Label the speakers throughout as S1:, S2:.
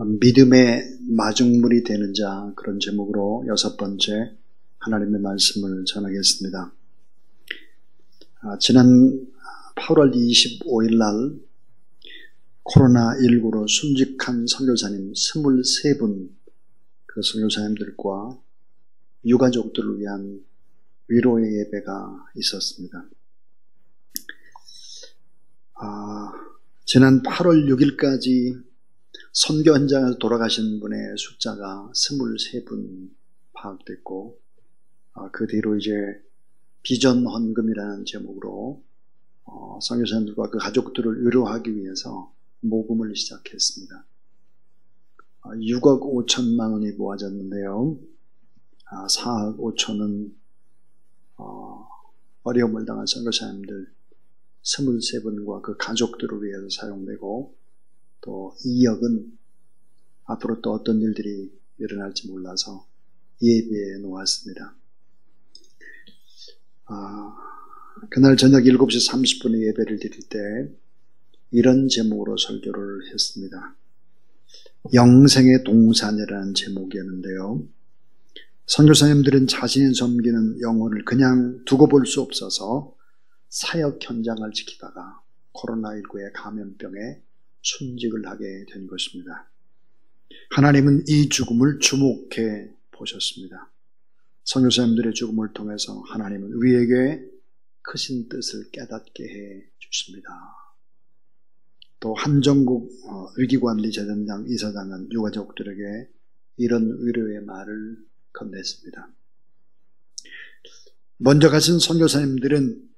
S1: 믿음의 마중물이 되는 자, 그런 제목으로 6번째 하나님의 말씀을 전하겠습니다. 지난 8월 25일 날 코로나19로 순직한 선교사님 23분, 그 선교사님들과 유가족들을 위한 위로의 예배가 있었습니다. 지난 8월 6일까지 선교 현장에서 돌아가신 분의 숫자가 23분 파악됐고, 그 뒤로 이제 비전 헌금이라는 제목으로 선교사님들과 그 가족들을 위로하기 위해서 모금을 시작했습니다. 6억 5천만 원이 모아졌는데요. 4억 5천은 어려움을 당한 선교사님들 23분과 그 가족들을 위해서 사용되고, 또 2억은 앞으로 또 어떤 일들이 일어날지 몰라서 예배에 놓았습니다. 그날 저녁 7시 30분에 예배를 드릴 때 이런 제목으로 설교를 했습니다. 영생의 동산이라는 제목이었는데요. 선교사님들은 자신이 섬기는 영혼을 그냥 두고 볼 수 없어서 사역 현장을 지키다가 코로나19의 감염병에 순직을 하게 된 것입니다. 하나님은 이 죽음을 주목해 보셨습니다. 선교사님들의 죽음을 통해서 하나님은 우리에게 크신 뜻을 깨닫게 해 주십니다. 또 한정국 위기관리재단장 이사장은 유가족들에게 이런 위로의 말을 건넸습니다. 먼저 가신 선교사님들은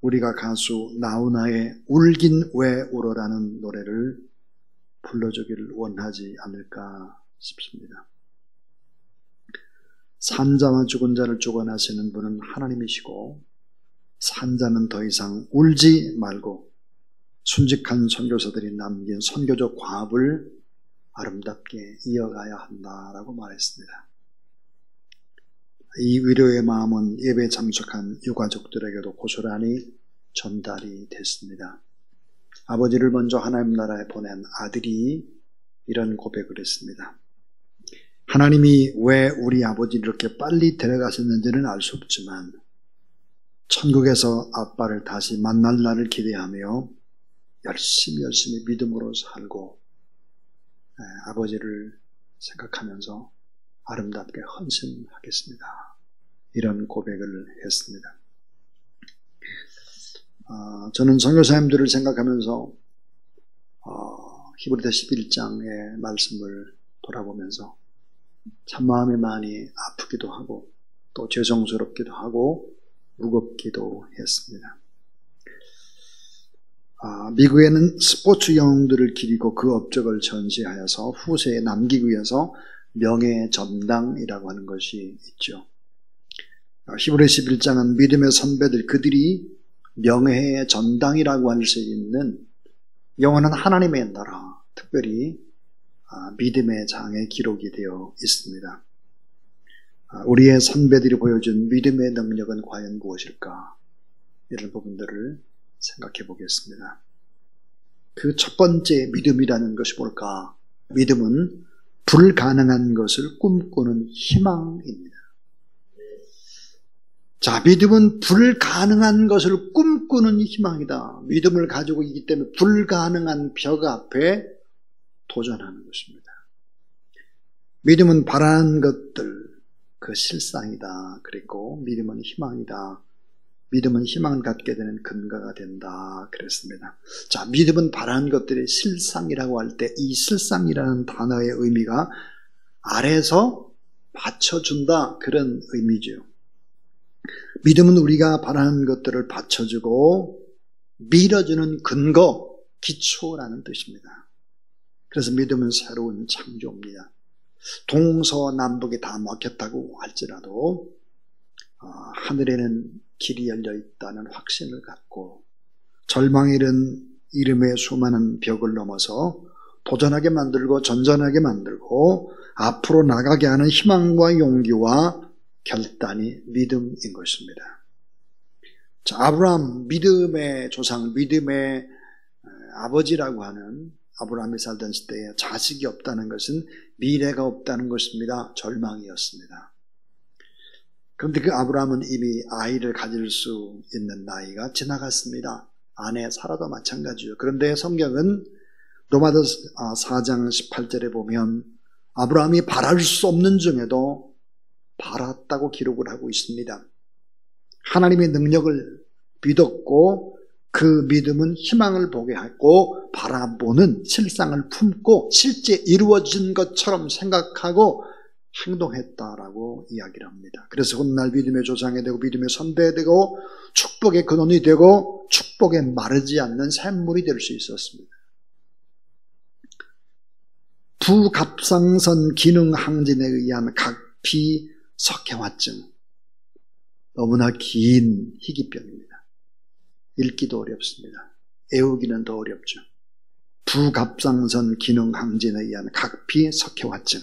S1: 우리가 가수 나훈아의 울긴 왜 울어라는 노래를 불러주기를 원하지 않을까 싶습니다. 산자와 죽은 자를 주관하시는 분은 하나님이시고, 산자는 더 이상 울지 말고 순직한 선교사들이 남긴 선교적 과업을 아름답게 이어가야 한다라고 말했습니다. 이 위로의 마음은 예배에 참석한 유가족들에게도 고스란히 전달이 됐습니다. 아버지를 먼저 하나님 나라에 보낸 아들이 이런 고백을 했습니다. 하나님이 왜 우리 아버지를 이렇게 빨리 데려가셨는지는 알 수 없지만 천국에서 아빠를 다시 만날 날을 기대하며 열심히 믿음으로 살고 아버지를 생각하면서 아름답게 헌신하겠습니다. 이런 고백을 했습니다. 저는 선교사님들을 생각하면서 히브리서 11장의 말씀을 돌아보면서 참 마음이 많이 아프기도 하고 또 죄송스럽기도 하고 무겁기도 했습니다. 미국에는 스포츠 영웅들을 기리고 그 업적을 전시하여서 후세에 남기기 위해서 명예전당이라고 하는 것이 있죠. 히브리서 11장은 믿음의 선배들, 그들이 명예의 전당이라고 할 수 있는 영원한 하나님의 나라, 특별히 믿음의 장에 기록이 되어 있습니다. 우리의 선배들이 보여준 믿음의 능력은 과연 무엇일까? 이런 부분들을 생각해 보겠습니다. 그 첫 번째 믿음이라는 것이 뭘까? 믿음은 불가능한 것을 꿈꾸는 희망입니다. 자, 믿음은 불가능한 것을 꿈꾸는 희망이다. 믿음을 가지고 있기 때문에 불가능한 벽 앞에 도전하는 것입니다. 믿음은 바라는 것들, 그 실상이다. 그리고 믿음은 희망이다. 믿음은 희망을 갖게 되는 근거가 된다. 그랬습니다. 자, 믿음은 바라는 것들의 실상이라고 할 때 이 실상이라는 단어의 의미가 아래에서 받쳐준다. 그런 의미죠. 믿음은 우리가 바라는 것들을 받쳐주고 밀어주는 근거, 기초라는 뜻입니다. 그래서 믿음은 새로운 창조입니다. 동서남북이 다 막혔다고 할지라도 하늘에는 길이 열려 있다는 확신을 갖고 절망에 이른 이름의 수많은 벽을 넘어서 도전하게 만들고 전전하게 만들고 앞으로 나가게 하는 희망과 용기와 결단이 믿음인 것입니다. 자, 아브라함, 믿음의 조상, 믿음의 아버지라고 하는 아브라함이 살던 시대에 자식이 없다는 것은 미래가 없다는 것입니다. 절망이었습니다. 그런데 그 아브라함은 이미 아이를 가질 수 있는 나이가 지나갔습니다. 아내 사라도 마찬가지요. 그런데 성경은 로마서 4장 18절에 보면 아브라함이 바랄 수 없는 중에도 바랐다고 기록을 하고 있습니다. 하나님의 능력을 믿었고 그 믿음은 희망을 보게 했고 바라보는 실상을 품고 실제 이루어진 것처럼 생각하고 행동했다라고 이야기를 합니다. 그래서 훗날 믿음의 조상이 되고 믿음의 선배 되고 축복의 근원이 되고 축복에 마르지 않는 샘물이 될 수 있었습니다. 부갑상선 기능 항진에 의한 각피 석회화증, 너무나 긴 희귀병입니다. 읽기도 어렵습니다. 애우기는 더 어렵죠. 부갑상선 기능 항진에 의한 각피 석회화증,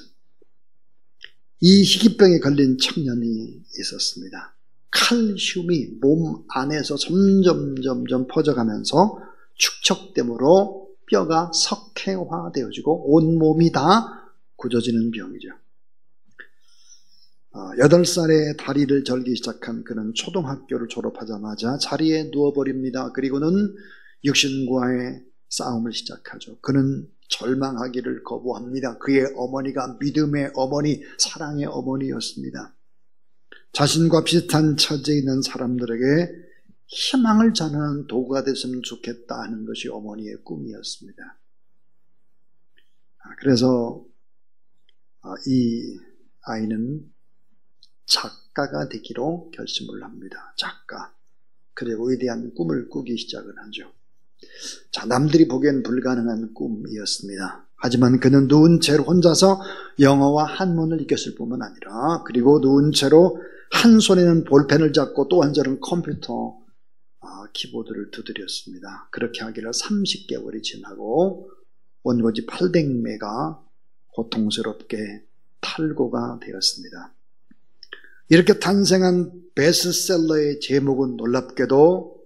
S1: 이 희귀병에 걸린 청년이 있었습니다. 칼슘이 몸 안에서 점점 퍼져가면서 축적됨으로 뼈가 석회화되어지고 온몸이 다 굳어지는 병이죠. 8살에 다리를 절기 시작한 그는 초등학교를 졸업하자마자 자리에 누워버립니다. 그리고는 육신과의 싸움을 시작하죠. 그는 절망하기를 거부합니다. 그의 어머니가 믿음의 어머니, 사랑의 어머니였습니다. 자신과 비슷한 처지에 있는 사람들에게 희망을 전하는 도구가 됐으면 좋겠다 하는 것이 어머니의 꿈이었습니다. 그래서 이 아이는 작가가 되기로 결심을 합니다. 작가. 그리고 위대한 꿈을 꾸기 시작을 하죠. 자, 남들이 보기엔 불가능한 꿈이었습니다. 하지만 그는 누운 채로 혼자서 영어와 한문을 익혔을 뿐만 아니라 그리고 누운 채로 한 손에는 볼펜을 잡고 또 한 손은 컴퓨터 키보드를 두드렸습니다. 그렇게 하기를 30개월이 지나고 원고지 800매가 고통스럽게 탈고가 되었습니다. 이렇게 탄생한 베스트셀러의 제목은 놀랍게도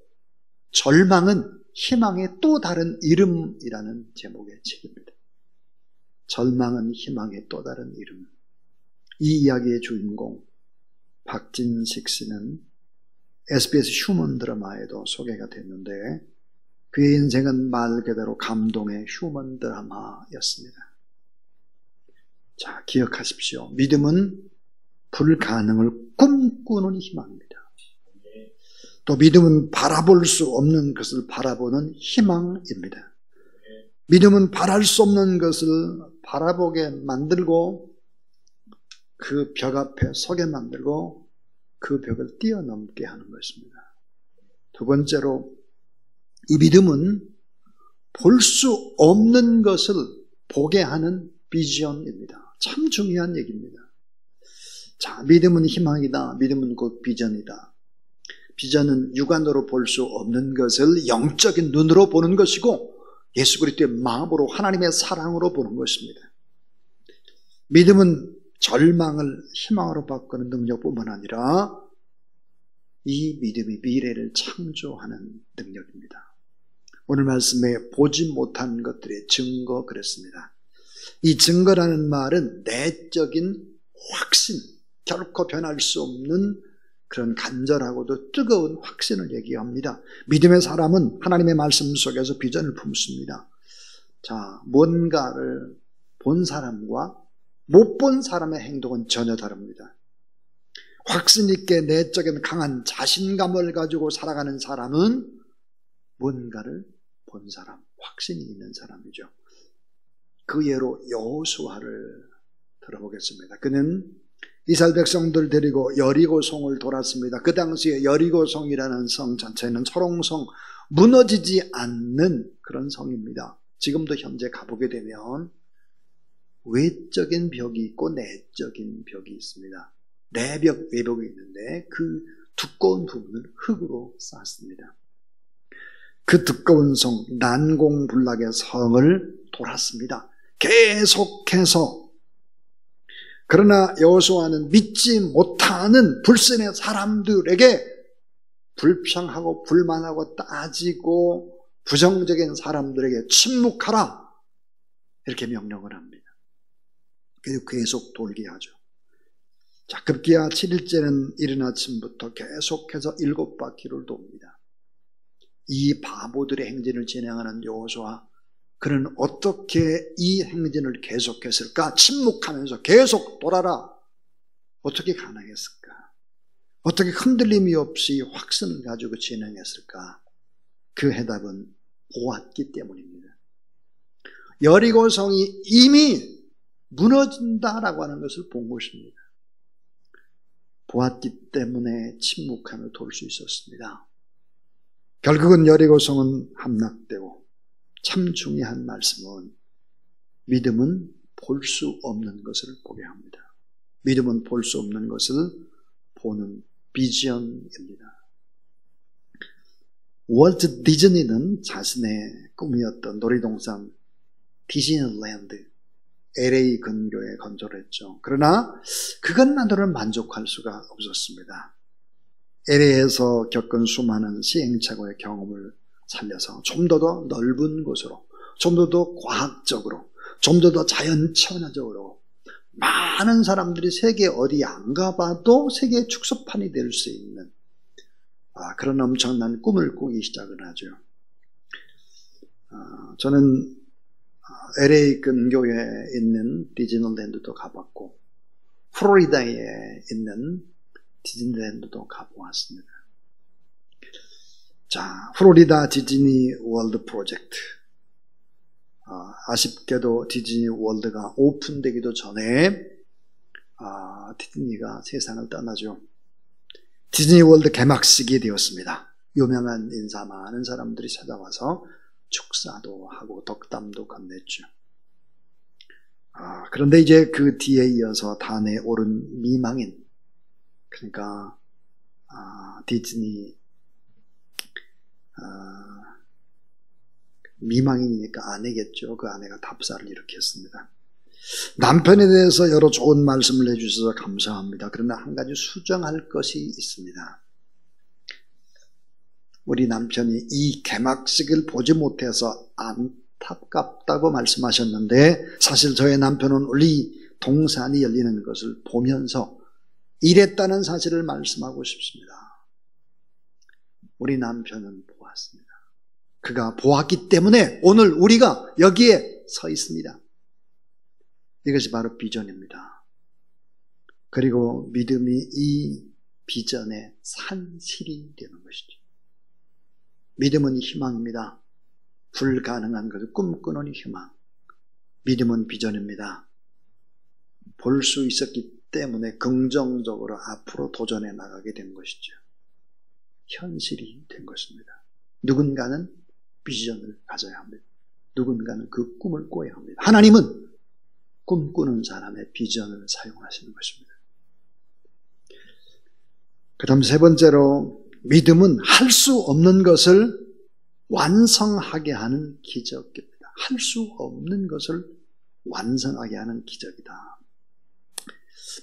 S1: 절망은 희망의 또 다른 이름이라는 제목의 책입니다. 절망은 희망의 또 다른 이름. 이 이야기의 주인공 박진식 씨는 SBS 휴먼 드라마에도 소개가 됐는데 그의 인생은 말 그대로 감동의 휴먼 드라마였습니다. 자, 기억하십시오. 믿음은 불가능을 꿈꾸는 희망입니다. 또 믿음은 바라볼 수 없는 것을 바라보는 희망입니다. 믿음은 바랄 수 없는 것을 바라보게 만들고 그 벽 앞에 서게 만들고 그 벽을 뛰어넘게 하는 것입니다. 두 번째로 이 믿음은 볼 수 없는 것을 보게 하는 비전입니다. 참 중요한 얘기입니다. 자, 믿음은 희망이다. 믿음은 곧 비전이다. 비전은 육안으로 볼 수 없는 것을 영적인 눈으로 보는 것이고 예수 그리스도의 마음으로 하나님의 사랑으로 보는 것입니다. 믿음은 절망을 희망으로 바꾸는 능력뿐만 아니라 이 믿음이 미래를 창조하는 능력입니다. 오늘 말씀에 보지 못한 것들의 증거 그랬습니다. 이 증거라는 말은 내적인 확신, 결코 변할 수 없는 그런 간절하고도 뜨거운 확신을 얘기합니다. 믿음의 사람은 하나님의 말씀 속에서 비전을 품습니다. 자, 뭔가를 본 사람과 못 본 사람의 행동은 전혀 다릅니다. 확신 있게 내적인 강한 자신감을 가지고 살아가는 사람은 뭔가를 본 사람, 확신이 있는 사람이죠. 그 예로 여호수아를 들어보겠습니다. 그는 이스라엘 백성들 데리고 여리고성을 돌았습니다. 그 당시에 여리고성이라는 성 자체는 철옹성, 무너지지 않는 그런 성입니다. 지금도 현재 가보게 되면 외적인 벽이 있고 내적인 벽이 있습니다. 내벽, 외벽이 있는데 그 두꺼운 부분을 흙으로 쌓았습니다. 그 두꺼운 성, 난공불락의 성을 돌았습니다. 계속해서. 그러나 여호수아는 믿지 못하는 불신의 사람들에게 불평하고 불만하고 따지고 부정적인 사람들에게 침묵하라, 이렇게 명령을 합니다. 그리고 계속 돌게 하죠. 자, 급기야 7일째는 이른 아침부터 계속해서 7바퀴를 돕니다. 이 바보들의 행진을 진행하는 여호수아, 그는 어떻게 이 행진을 계속했을까? 침묵하면서 계속 돌아라. 어떻게 가능했을까? 어떻게 흔들림이 없이 확신을 가지고 진행했을까? 그 해답은 보았기 때문입니다. 여리고성이 이미 무너진다라고 하는 것을 본 것입니다. 보았기 때문에 침묵함을 돌 수 있었습니다. 결국은 여리고성은 함락되고, 참 중요한 말씀은 믿음은 볼 수 없는 것을 보게 합니다. 믿음은 볼 수 없는 것을 보는 비전입니다. 월트 디즈니는 자신의 꿈이었던 놀이동산 디즈니랜드 LA 근교에 건설을 했죠. 그러나 그것만으로는 만족할 수가 없었습니다. LA에서 겪은 수많은 시행착오의 경험을 살려서 좀 더 넓은 곳으로, 좀 더 과학적으로, 좀 더 자연친화적으로 많은 사람들이 세계 어디 안 가봐도 세계 축소판이 될 수 있는 그런 엄청난 꿈을 꾸기 시작을 하죠. 저는 LA 근교에 있는 디즈니랜드도 가봤고, 플로리다에 있는 디즈니랜드도 가보았습니다. 자, 플로리다 디즈니 월드 프로젝트. 아쉽게도 디즈니 월드가 오픈되기도 전에 디즈니가 세상을 떠나죠. 디즈니 월드 개막식이 되었습니다. 유명한 인사 많은 사람들이 찾아와서 축사도 하고 덕담도 건넸죠. 그런데 이제 그 뒤에 이어서 단에 오른 미망인, 그러니까 디즈니 미망인이니까 아내겠죠. 그 아내가 답사를 이렇게 했습니다. 남편에 대해서 여러 좋은 말씀을 해주셔서 감사합니다. 그러나 한 가지 수정할 것이 있습니다. 우리 남편이 이 개막식을 보지 못해서 안타깝다고 말씀하셨는데, 사실 저의 남편은 우리 동산이 열리는 것을 보면서 이랬다는 사실을 말씀하고 싶습니다. 우리 남편은 보았습니다. 그가 보았기 때문에 오늘 우리가 여기에 서 있습니다. 이것이 바로 비전입니다. 그리고 믿음이 이 비전의 산실이 되는 것이죠. 믿음은 희망입니다. 불가능한 것을 꿈꾸는 희망. 믿음은 비전입니다. 볼 수 있었기 때문에 긍정적으로 앞으로 도전해 나가게 된 것이죠. 현실이 된 것입니다. 누군가는 비전을 가져야 합니다. 누군가는 그 꿈을 꿔야 합니다. 하나님은 꿈꾸는 사람의 비전을 사용하시는 것입니다. 그 다음 세 번째로, 믿음은 할 수 없는 것을 완성하게 하는 기적입니다. 할 수 없는 것을 완성하게 하는 기적이다.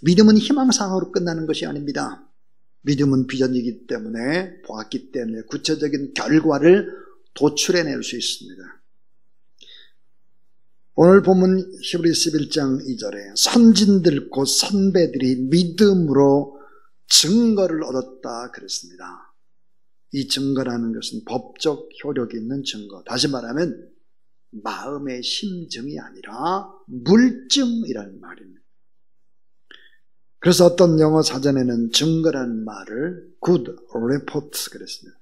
S1: 믿음은 희망사항으로 끝나는 것이 아닙니다. 믿음은 비전이기 때문에, 보았기 때문에 구체적인 결과를 도출해낼 수 있습니다. 오늘 본문 히브리서 11장 2절에 선진들 곧 선배들이 믿음으로 증거를 얻었다 그랬습니다. 이 증거라는 것은 법적 효력이 있는 증거, 다시 말하면 마음의 심증이 아니라 물증이라는 말입니다. 그래서 어떤 영어 사전에는 증거라는 말을 good report 그랬습니다.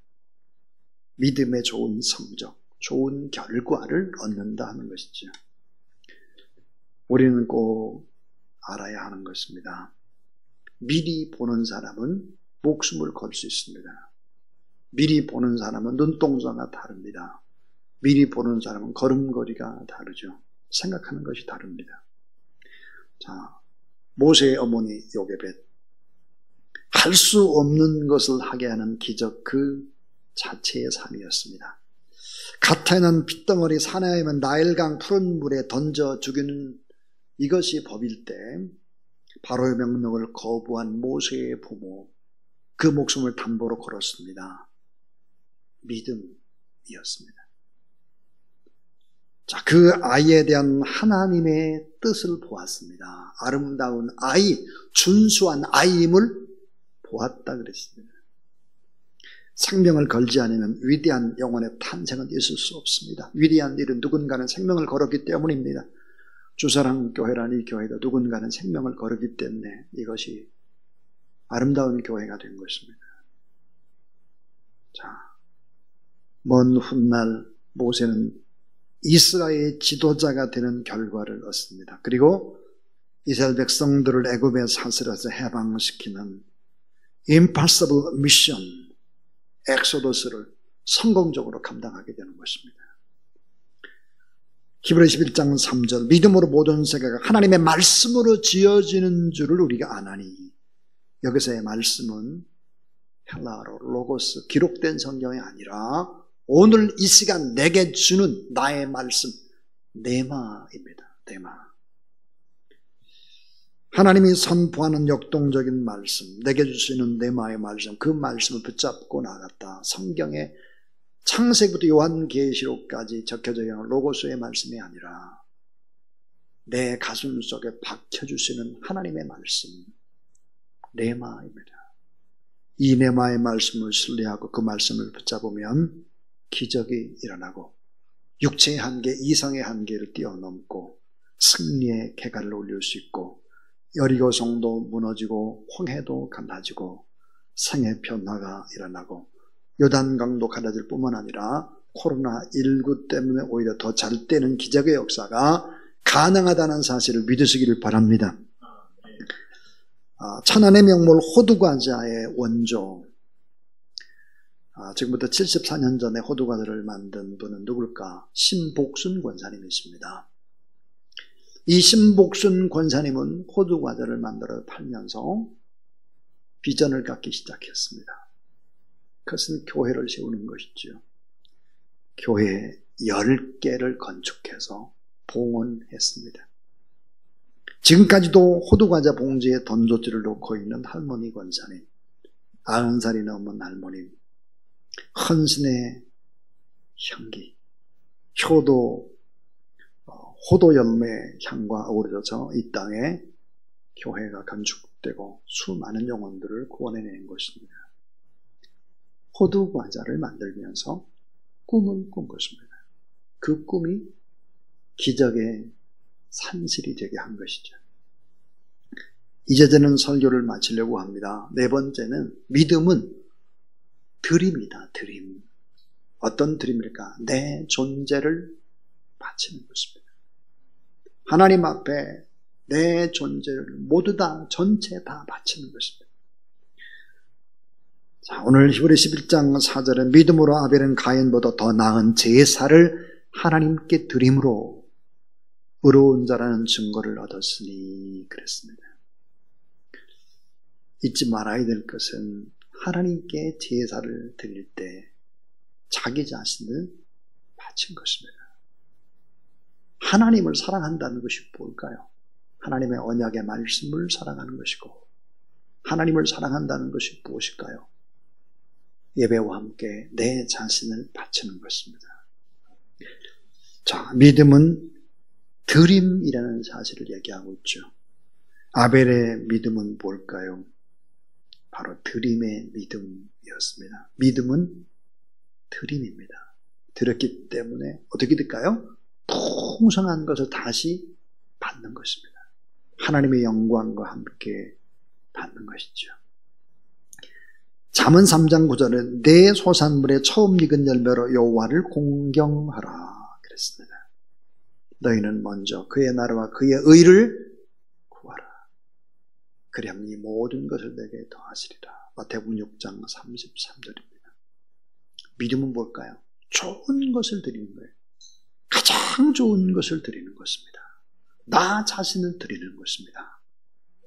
S1: 믿음의 좋은 성적, 좋은 결과를 얻는다 하는 것이죠. 우리는 꼭 알아야 하는 것입니다. 미리 보는 사람은 목숨을 걸 수 있습니다. 미리 보는 사람은 눈동자가 다릅니다. 미리 보는 사람은 걸음걸이가 다르죠. 생각하는 것이 다릅니다. 자, 모세의 어머니 요게벳, 할 수 없는 것을 하게 하는 기적 그 자체의 삶이었습니다. 가타에는 핏덩어리, 사나이면 나일강 푸른 물에 던져 죽이는 이것이 법일 때 바로의 명령을 거부한 모세의 부모, 그 목숨을 담보로 걸었습니다. 믿음이었습니다. 자, 그 아이에 대한 하나님의 뜻을 보았습니다. 아름다운 아이, 준수한 아이임을 보았다 그랬습니다. 생명을 걸지 않으면 위대한 영혼의 탄생은 있을 수 없습니다. 위대한 일은 누군가는 생명을 걸었기 때문입니다. 주사랑교회란 이 교회도 누군가는 생명을 걸었기 때문에 이것이 아름다운 교회가 된 것입니다. 자, 먼 훗날 모세는 이스라엘의 지도자가 되는 결과를 얻습니다. 그리고 이스라엘 백성들을 애굽의 사슬에서 해방시키는 impossible mission, 엑소더스를 성공적으로 감당하게 되는 것입니다. 히브리서 11장 3절, 믿음으로 모든 세계가 하나님의 말씀으로 지어지는 줄을 우리가 아나니, 여기서의 말씀은 헬라어로 로고스, 기록된 성경이 아니라 오늘 이 시간 내게 주는 나의 말씀, 네마입니다. 네마. 하나님이 선포하는 역동적인 말씀, 내게 주시는 네마의 말씀, 그 말씀을 붙잡고 나갔다. 성경의 창세기부터 요한계시록까지 적혀져 있는 로고스의 말씀이 아니라 내 가슴 속에 박혀주시는 하나님의 말씀, 네마입니다. 이 네마의 말씀을 신뢰하고 그 말씀을 붙잡으면 기적이 일어나고 육체의 한계, 이성의 한계를 뛰어넘고 승리의 궤가를 올릴 수 있고 여리고성도 무너지고 홍해도 갈라지고 생의 변화가 일어나고 요단강도 갈라질 뿐만 아니라 코로나19 때문에 오히려 더 잘 되는 기적의 역사가 가능하다는 사실을 믿으시기를 바랍니다. 천안의 명물 호두과자의 원조, 지금부터 74년 전에 호두과자를 만든 분은 누굴까? 신복순 권사님이십니다. 이 신복순 권사님은 호두과자를 만들어 팔면서 비전을 갖기 시작했습니다. 그것은 교회를 세우는 것이죠. 교회 10개를 건축해서 봉헌했습니다. 지금까지도 호두과자 봉지에 던조지를 놓고 있는 할머니 권사님, 90살이 넘은 할머님, 헌신의 향기, 호도 열매 향과 어우러져서 이 땅에 교회가 건축되고 수많은 영혼들을 구원해낸 것입니다. 호두과자를 만들면서 꿈을 꾼 것입니다. 그 꿈이 기적의 산실이 되게 한 것이죠. 이제 저는 설교를 마치려고 합니다. 네 번째는 믿음은 드림이다. 드림. 어떤 드림일까? 내 존재를 바치는 것입니다. 하나님 앞에 내 존재를 모두 다 전체 다 바치는 것입니다. 자, 오늘 히브리서 11장 4절에 믿음으로 아벨은 가인보다 더 나은 제사를 하나님께 드림으로 의로운 자라는 증거를 얻었으니 그랬습니다. 잊지 말아야 될 것은 하나님께 제사를 드릴 때 자기 자신을 바친 것입니다. 하나님을 사랑한다는 것이 뭘까요? 하나님의 언약의 말씀을 사랑하는 것이고 하나님을 사랑한다는 것이 무엇일까요? 예배와 함께 내 자신을 바치는 것입니다. 자, 믿음은 드림이라는 사실을 얘기하고 있죠. 아벨의 믿음은 뭘까요? 바로 드림의 믿음이었습니다. 믿음은 드림입니다. 들었기 때문에 어떻게 될까요? 풍성한 것을 다시 받는 것입니다. 하나님의 영광과 함께 받는 것이죠. 잠언 3장 9절에 내 소산물의 처음 익은 열매로 여호와를 공경하라 그랬습니다. 너희는 먼저 그의 나라와 그의 의를 구하라. 그리하면 이 모든 것을 내게 더하시리라. 마태복음 6장 33절입니다. 믿음은 뭘까요? 좋은 것을 드리는 거예요. 가장 좋은 것을 드리는 것입니다. 나 자신을 드리는 것입니다.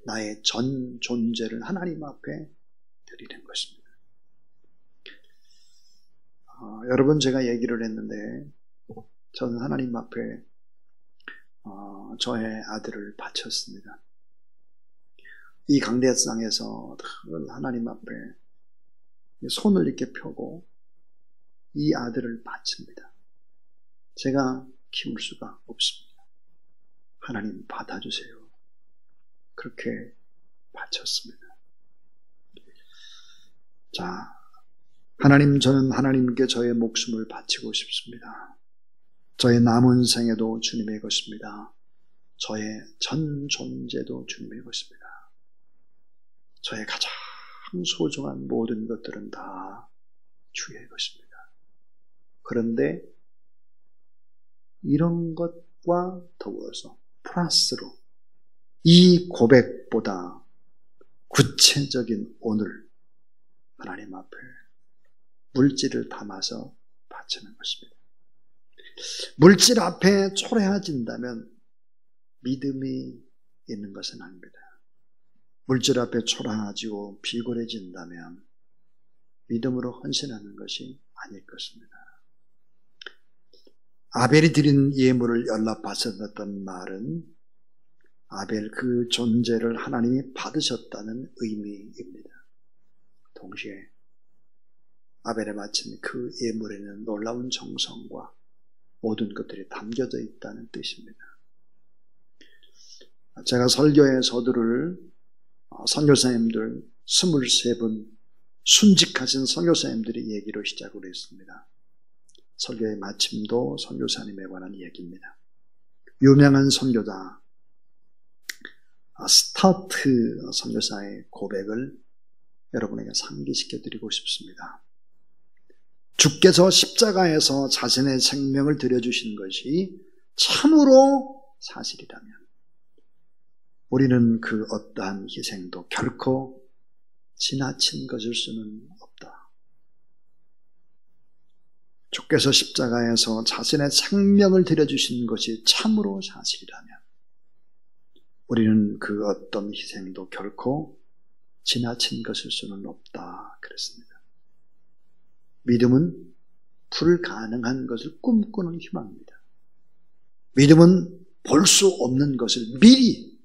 S1: 나의 전 존재를 하나님 앞에 드리는 것입니다. 여러분 제가 얘기를 했는데 저는 하나님 앞에 저의 아들을 바쳤습니다. 이 강대상에서 하나님 앞에 손을 이렇게 펴고 이 아들을 바칩니다. 제가 키울 수가 없습니다. 하나님 받아주세요. 그렇게 바쳤습니다. 자, 하나님, 저는 하나님께 저의 목숨을 바치고 싶습니다. 저의 남은 생애도 주님의 것입니다. 저의 전 존재도 주님의 것입니다. 저의 가장 소중한 모든 것들은 다 주의 것입니다. 그런데 이런 것과 더불어서 플러스로 이 고백보다 구체적인 오늘 하나님 앞에 물질을 담아서 바치는 것입니다. 물질 앞에 초라해진다면 믿음이 있는 것은 아닙니다. 물질 앞에 초라해지고 비굴해진다면 믿음으로 헌신하는 것이 아닐 것입니다. 아벨이 드린 예물을 연락받았던 말은 아벨 그 존재를 하나님이 받으셨다는 의미입니다. 동시에 아벨에 바친 그 예물에는 놀라운 정성과 모든 것들이 담겨져 있다는 뜻입니다. 제가 설교의 서두를 선교사님들 23분 순직하신 선교사님들의 얘기로 시작을 했습니다. 설교의 마침도 선교사님에 관한 얘기입니다. 유명한 선교자 스타트 선교사의 고백을 여러분에게 상기시켜 드리고 싶습니다. 주께서 십자가에서 자신의 생명을 들여주신 것이 참으로 사실이라면 우리는 그 어떠한 희생도 결코 지나친 것일 수는 없다. 주께서 십자가에서 자신의 생명을 들여주신 것이 참으로 사실이라면 우리는 그 어떤 희생도 결코 지나친 것일 수는 없다. 그랬습니다. 믿음은 불가능한 것을 꿈꾸는 희망입니다. 믿음은 볼 수 없는 것을 미리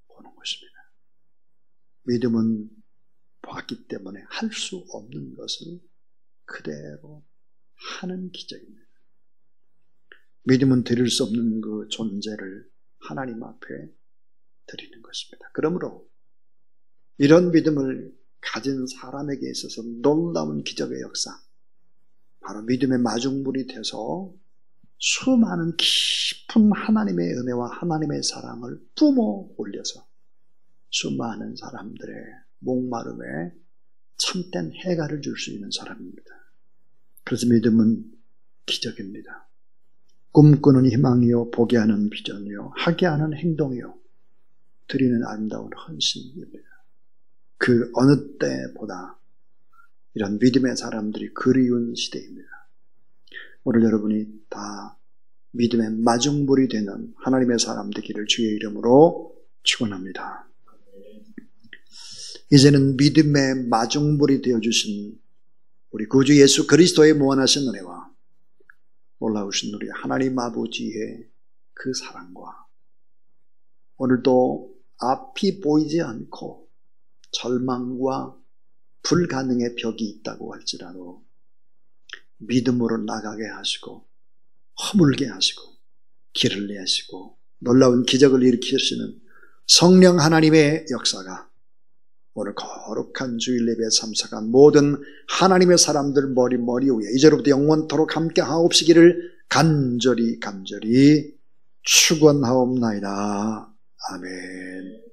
S1: 보는 것입니다. 믿음은 봤기 때문에 할 수 없는 것을 그대로 하는 기적입니다. 믿음은 드릴 수 없는 그 존재를 하나님 앞에 드리는 것입니다. 그러므로 이런 믿음을 가진 사람에게 있어서 놀라운 기적의 역사, 바로 믿음의 마중물이 돼서 수많은 깊은 하나님의 은혜와 하나님의 사랑을 뿜어 올려서 수많은 사람들의 목마름에 참된 해가를 줄 수 있는 사람입니다. 그래서 믿음은 기적입니다. 꿈꾸는 희망이요, 보게 하는 비전이요, 하게 하는 행동이요, 드리는 아름다운 헌신입니다. 그 어느 때보다 이런 믿음의 사람들이 그리운 시대입니다. 오늘 여러분이 다 믿음의 마중물이 되는 하나님의 사람 되기를 주의 이름으로 축원합니다. 이제는 믿음의 마중물이 되어주신 우리 구주 예수 그리스도의 무한하신 은혜와 놀라우신 우리 하나님 아버지의 그 사랑과 오늘도 앞이 보이지 않고 절망과 불가능의 벽이 있다고 할지라도 믿음으로 나가게 하시고 허물게 하시고 길을 내시고 놀라운 기적을 일으키시는 성령 하나님의 역사가 오늘 거룩한 주일 예배 참석한 모든 하나님의 사람들 머리 위에 이제로부터 영원토록 함께 하옵시기를 간절히 축원하옵나이다. 아멘.